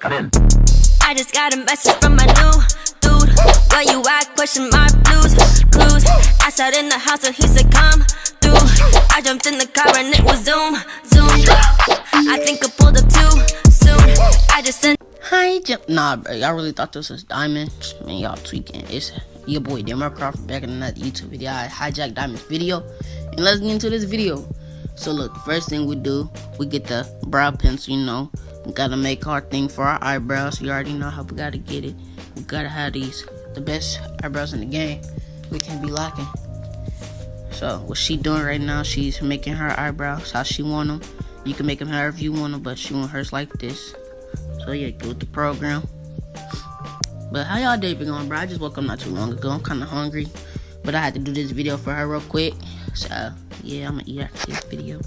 Come in. I just got a message from my new dude. Where you at? Question my blues, clues. I sat in the house and he said come through. I jumped in the car and it was zoom, zoom. I think I pulled up too soon. I just sent. Hi, nah, bro. Y'all really thought this was Diamonds? Man, y'all tweaking. It's your boy Democrat back in another YouTube video. I hijacked Diamond's video, and let's get into this video. So look, first thing we do, we get the brow pencil. You know, we gotta make our thing for our eyebrows. You already know how we gotta get it. We gotta have these, the best eyebrows in the game. We can't be lacking. So what she doing right now? She's making her eyebrows how she want them. You can make them however you want them, but she want hers like this. So yeah, go with the program. But how y'all day been going, bro? I just woke up not too long ago. I'm kind of hungry, but I had to do this video for her real quick. So yeah, I'm gonna eat after this video.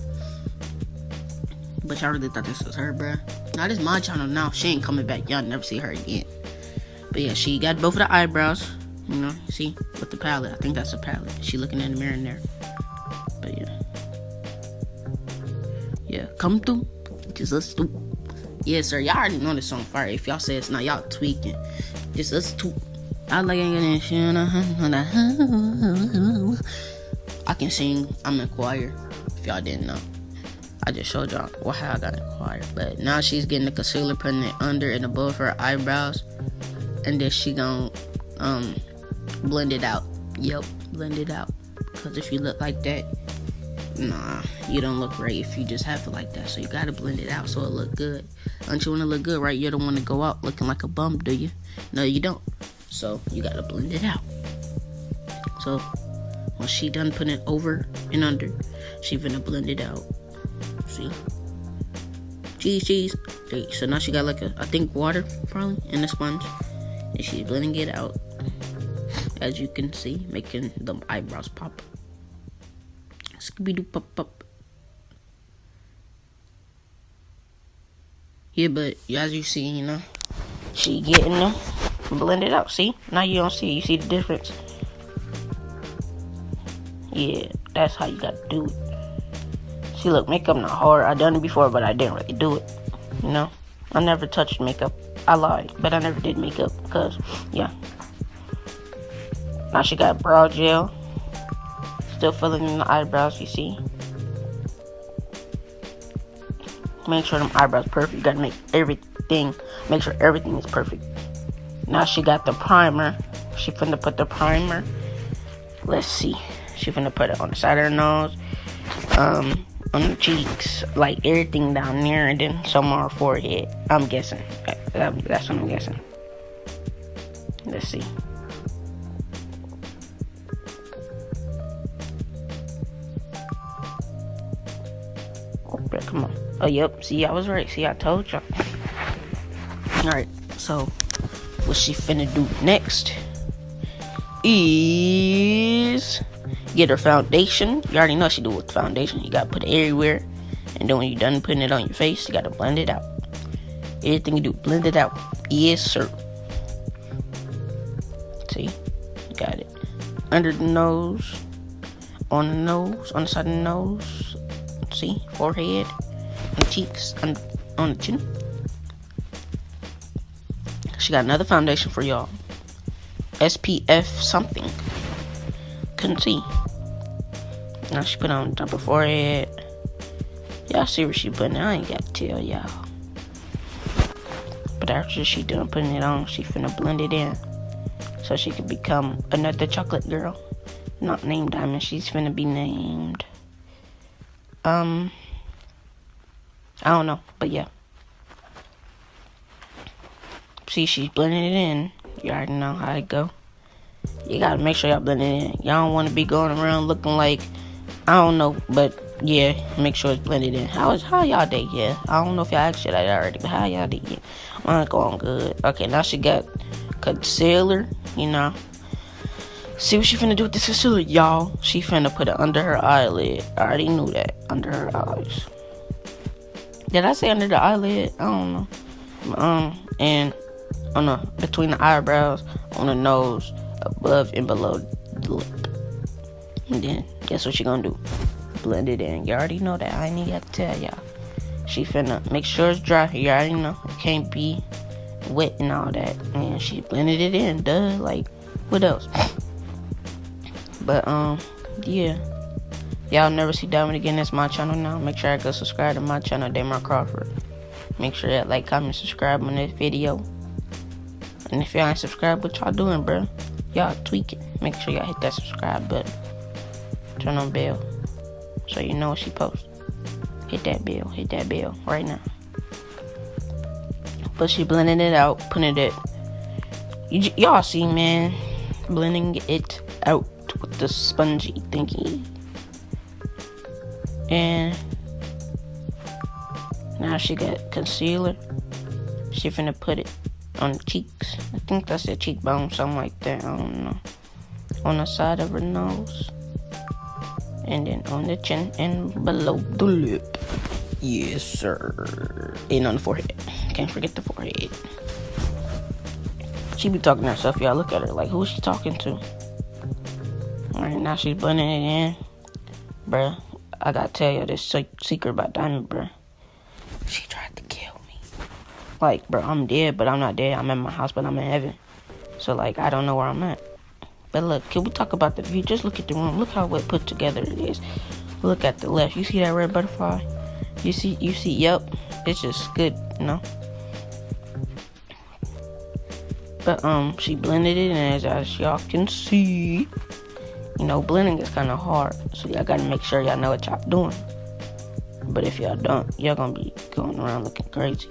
But y'all really thought this was her, bro? Now this is my channel now. She ain't coming back. Y'all never see her again. But yeah, she got both of the eyebrows. You know, see, with the palette. I think that's a palette. She looking in the mirror in there. But yeah, come through. Just let's do. Yeah, sir, y'all already know this song fire. If y'all say it's not, y'all tweaking. Just us two. I like it. I can sing. I'm in choir. If y'all didn't know, I just showed y'all how I got in choir. But now she's getting the concealer, putting it under and above her eyebrows, and then she gonna blend it out. Yep, blend it out. Because if you look like that, nah, you don't look right if you just have it like that. So you gotta blend it out so it look good. Don't you wanna look good, right? You don't wanna go out looking like a bum, do you? No, you don't. So you gotta blend it out. So when she done putting it over and under, she finna blend it out. See? Cheese. See, so now she got like I think water probably in the sponge, and she's blending it out. As you can see, making the eyebrows pop. Scooby-Doo pop. Yeah, but as you see, you know, she getting them blended out. See? Now you don't see it. You see the difference? Yeah, that's how you gotta do it. See, look, makeup not hard. I done it before, but I didn't really do it. You know? I never touched makeup. I lied, but I never did makeup. Because, yeah. Now she got brow gel. Still filling in the eyebrows, you see. Make sure them eyebrows perfect. You gotta make sure everything is perfect. Now she got the primer. She finna put the primer. Let's see. She finna put it on the side of her nose, on the cheeks, like everything down there, and then some on her forehead. I'm guessing. That's what I'm guessing. Let's see. Come on. Oh, yep. See, I was right. See, I told y'all. Alright, so what she finna do next is get her foundation. You already know she do with foundation. You gotta put it everywhere. And then when you're done putting it on your face, you gotta blend it out. Everything you do, blend it out. Yes, sir. See? Got it. Under the nose. On the nose. On the side of the nose. See, forehead, and cheeks, and on the chin. She got another foundation for y'all. SPF something. Couldn't see. Now she put on top of her forehead. Y'all see what she putting? I ain't got to tell y'all. But after she done putting it on, she finna blend it in, so she could become another chocolate girl. Not named Diamond. She's finna be named. I don't know, but yeah. See, she's blending it in. You already know how it go. You gotta make sure y'all blend it in. Y'all don't want to be going around looking like, I don't know, but yeah, make sure it's blended in. How y'all day? Yeah, I don't know if y'all asked that already, but how y'all day? Yeah, mine going good. Okay, now she got concealer. You know. See what she finna do with this concealer, y'all. She finna put it under her eyelid. I already knew that. Under her eyes. Did I say under the eyelid? I don't know. And on the between the eyebrows, on the nose, above and below the lip. And then guess what she gonna do? Blend it in. You already know that. I ain't even got to tell y'all. She finna make sure it's dry. You already know. It can't be wet and all that. And she blended it in, duh. Like, what else? But, yeah. Y'all never see Diamond again. That's my channel now. Make sure I go subscribe to my channel, Damon Crawford. Make sure y'all like, comment, subscribe on this video. And if y'all ain't subscribed, what y'all doing, bro? Y'all tweak it. Make sure y'all hit that subscribe button. Turn on bell so you know when she posts. Hit that bell right now. But she blending it out, putting it. Y'all see, man, blending it out with the spongy thingy. And now she got concealer. She finna put it on the cheeks. I think that's the cheekbone, something like that. I don't know. On the side of her nose. And then on the chin and below the lip. Yes, sir. And on the forehead. Can't forget the forehead. She be talking to herself, y'all. Look at her. Like, who is she talking to? Alright, now she's blending it in. Bruh, I gotta tell you this secret about Diamond, bruh. She tried to kill me. Like, bruh, I'm dead, but I'm not dead. I'm in my house, but I'm in heaven. So, like, I don't know where I'm at. But look, can we talk about the view? Just look at the room. Look how well put together it is. Look at the left. You see that red butterfly? You see, yep. It's just good, you know? But, she blended it, and as y'all can see, you know, blending is kind of hard. So y'all gotta make sure y'all know what y'all doing. But if y'all don't, y'all gonna be going around looking crazy.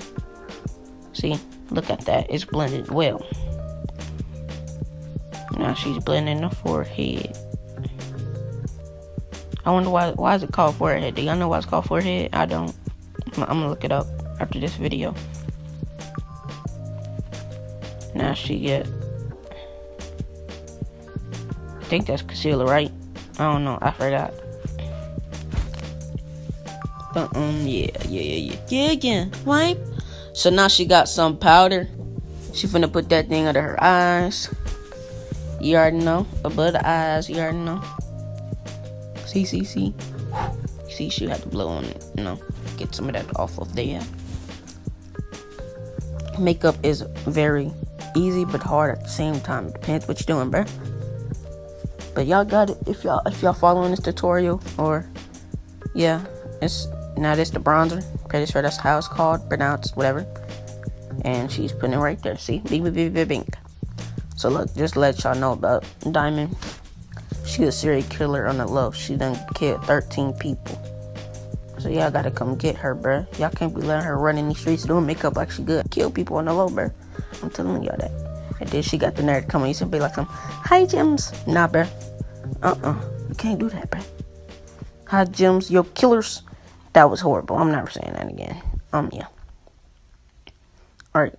See? Look at that. It's blended well. Now she's blending the forehead. I wonder why is it called forehead? Do y'all know why it's called forehead? I don't. I'm gonna look it up after this video. Now she get, I think that's concealer, right? I don't know. I forgot. But yeah. Wipe. So now she got some powder. She finna put that thing under her eyes. You already know. Above the eyes, you already know. See. See, she had to blow on it, you know. Get some of that off of there. Makeup is very easy but hard at the same time. Depends what you're doing, bruh. But y'all got it if y'all following this tutorial. Or yeah, this the bronzer. Pretty sure that's how it's called, pronounced, whatever. And she's putting it right there. See, bing. So look, just to let y'all know about Diamond. She a serial killer on the low. She done killed 13 people. So y'all gotta come get her, bruh. Y'all can't be letting her run in these streets doing makeup like she good. Kill people on the low, bruh. I'm telling y'all that. And then she got the nerve to come and be like some Heyyyy Gems. Nah, bruh. You can't do that, bruh. Heyyyy Gems, yo killers. That was horrible. I'm never saying that again. Yeah. Alright.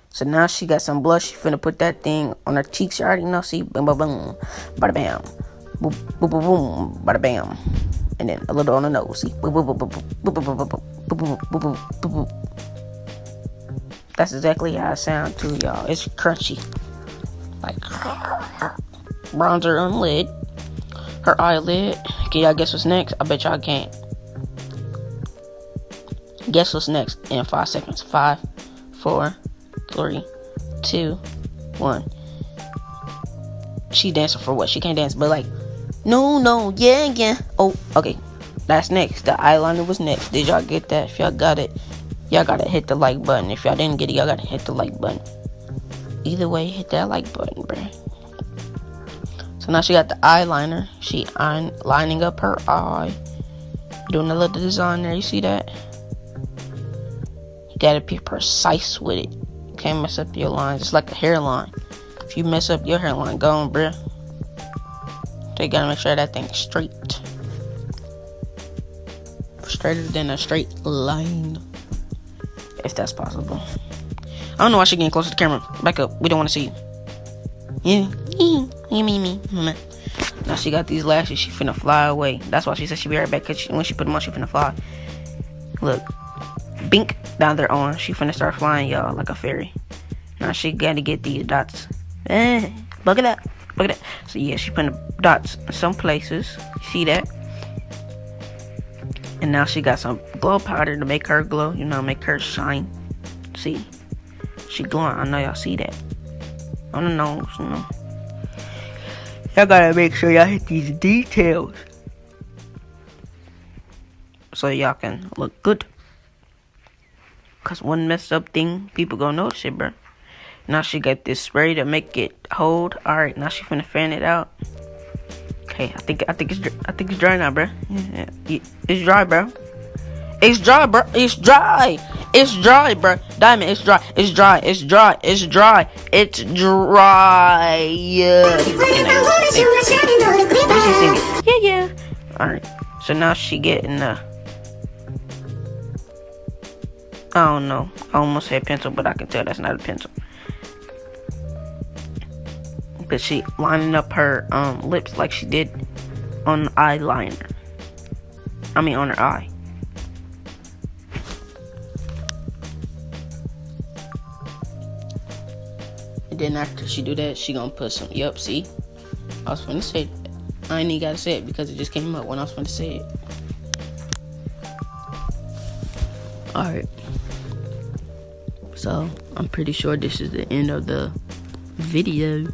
So now she got some blush. She finna put that thing on her cheeks. You already know. See, boom, boom, boom, bada bam, boom, boom, boom, boom, bada bam, and then a little on the nose. See, boom, boom, boom, boom, boom, boom, boom, boom, boom, boom, boom, boom, boom. That's exactly how it sounds too, y'all. It's crunchy, like bronzer on lid, her eyelid. Can y'all guess what's next? I bet y'all can't. Guess what's next in 5 seconds. 5, 4, 3, 2, 1. She dancing for what? She can't dance, but like, no, yeah. Oh, okay. That's next. The eyeliner was next. Did y'all get that? If y'all got it, y'all gotta hit the like button. If y'all didn't get it, y'all gotta hit the like button. Either way, hit that like button, bruh. So now she got the eyeliner. She lining up her eye. Doing a little design there. You see that? You gotta be precise with it. Can't mess up your lines. It's like a hairline. If you mess up your hairline, go on, bruh. So you gotta make sure that thing's straight. Straighter than a straight line. If that's possible. I don't know why she's getting close to the camera. Back up. We don't want to see you. Yeah. Me. Now she got these lashes. She finna fly away. That's why she said she'd be right back. Cause when she put them on, she finna fly. Look. Bink. Down there on. She finna start flying, y'all, like a fairy. Now she gotta get these dots. Look at that. So yeah, she putting the dots in some places. You see that? And now she got some glow powder to make her glow. You know, make her shine. See, she glowing. I know y'all see that. On the nose, you know. Y'all gotta make sure y'all hit these details so y'all can look good. Cause one messed up thing, people gonna notice it, bro. Now she got this spray to make it hold. All right, now she finna fan it out. Okay, I think it's dry now, bro. Yeah, it's dry, bro. It's dry, bro. It's dry. It's dry, bro. Diamond, it's dry. It's dry. It's dry. It's dry. It's dry. Yeah. Yeah. All right. So now she getting I don't know. I almost said pencil, but I can tell that's not a pencil. But she lining up her lips like she did on the eyeliner. I mean on her eye. And then after she do that, she gonna put some. Yup, see? I was finna say that. I ain't even gotta say it because it just came up when I was finna say it. Alright. So, I'm pretty sure this is the end of the video.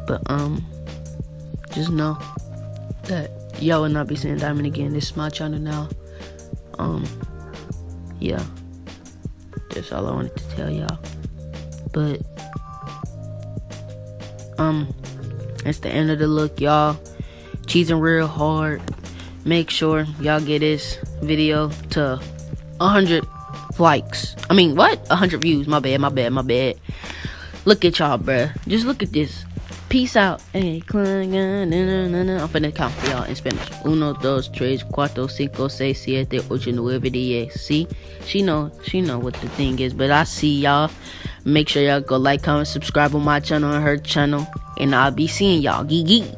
But, just know that y'all will not be seeing Diamond again. This is my channel now. Yeah. That's all I wanted to tell y'all. But, it's the end of the look, y'all. Cheesing real hard. Make sure y'all get this video to 100 likes. I mean, what? 100 views. My bad. Look at y'all, bruh. Just look at this. Peace out. Hey, I'm finna count for y'all in Spanish. 1, 2, 3, 4, 5, 6, 7, 8, 9, 10. See? She know what the thing is. But I see y'all. Make sure y'all go like, comment, subscribe on my channel and her channel. And I'll be seeing y'all. Gee.